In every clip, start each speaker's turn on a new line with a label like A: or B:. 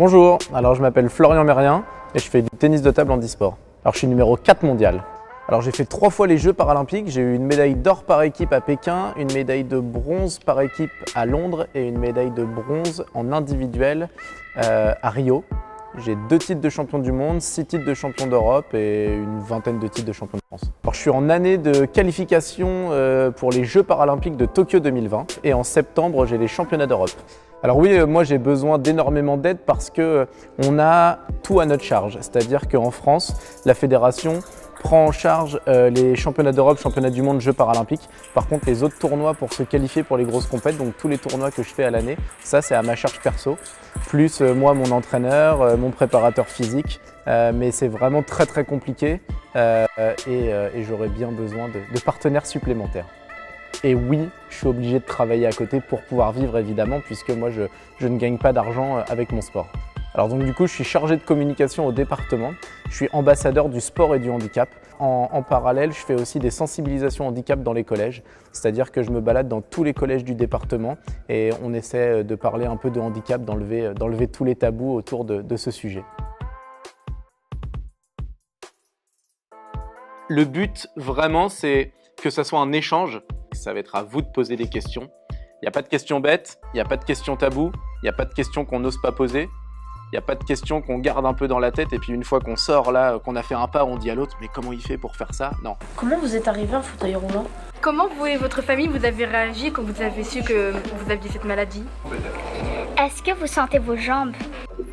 A: Bonjour, alors je m'appelle Florian Mérien et je fais du tennis de table en e-sport. Alors je suis numéro 4 mondial. Alors j'ai fait 3 fois les Jeux paralympiques, j'ai eu une médaille d'or par équipe à Pékin, une médaille de bronze par équipe à Londres et une médaille de bronze en individuel à Rio. J'ai 2 titres de champion du monde, 6 titres de champion d'Europe et une vingtaine de titres de champion de France. Alors, je suis en année de qualification pour les Jeux paralympiques de Tokyo 2020 et en septembre j'ai les championnats d'Europe. Alors oui, moi j'ai besoin d'énormément d'aide parce qu'on a tout à notre charge, c'est-à-dire qu'en France, la fédération prend en charge les championnats d'Europe, championnats du monde, Jeux paralympiques. Par contre, les autres tournois pour se qualifier pour les grosses compètes, donc tous les tournois que je fais à l'année, ça c'est à ma charge perso. Plus moi, mon entraîneur, mon préparateur physique. Mais c'est vraiment très compliqué et j'aurais bien besoin de partenaires supplémentaires. Et oui, je suis obligé de travailler à côté pour pouvoir vivre évidemment, puisque moi je ne gagne pas d'argent avec mon sport. Alors donc du coup, je suis chargé de communication au département. Je suis ambassadeur du sport et du handicap. En parallèle, je fais aussi des sensibilisations handicap dans les collèges. C'est-à-dire que je me balade dans tous les collèges du département et on essaie de parler un peu de handicap, d'enlever tous les tabous autour de ce sujet. Le but vraiment, c'est que ça soit un échange. Ça va être à vous de poser des questions. Il n'y a pas de questions bêtes, il n'y a pas de questions tabous, il n'y a pas de questions qu'on n'ose pas poser. Il n'y a pas de questions qu'on garde un peu dans la tête et puis une fois qu'on sort là, qu'on a fait un pas, on dit à l'autre « mais comment il fait pour faire ça ?» Non.
B: Comment vous êtes arrivé en fauteuil roulant?
C: Comment vous et votre famille vous avez réagi quand vous avez su que vous aviez cette maladie?
D: Est-ce que vous sentez vos jambes?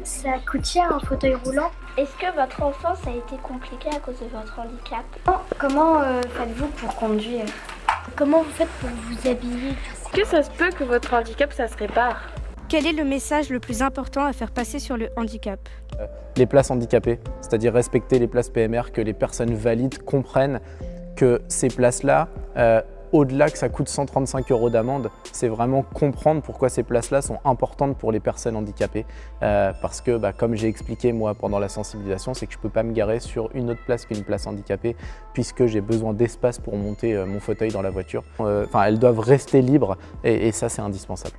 D: Ça coûte cher un fauteuil roulant? Est-ce que votre enfance a été compliquée à cause de votre handicap? Comment faites-vous pour conduire? Comment vous faites pour vous habiller?
C: Est-ce que ça se peut que votre handicap ça se répare?
E: Quel est le message le plus important à faire passer sur le handicap?
A: Les places handicapées, c'est-à-dire respecter les places PMR, que les personnes valides comprennent que ces places-là, au-delà que ça coûte 135 € d'amende, c'est vraiment comprendre pourquoi ces places-là sont importantes pour les personnes handicapées. Parce que, comme j'ai expliqué moi pendant la sensibilisation, c'est que je ne peux pas me garer sur une autre place qu'une place handicapée puisque j'ai besoin d'espace pour monter mon fauteuil dans la voiture. Elles doivent rester libres et ça c'est indispensable.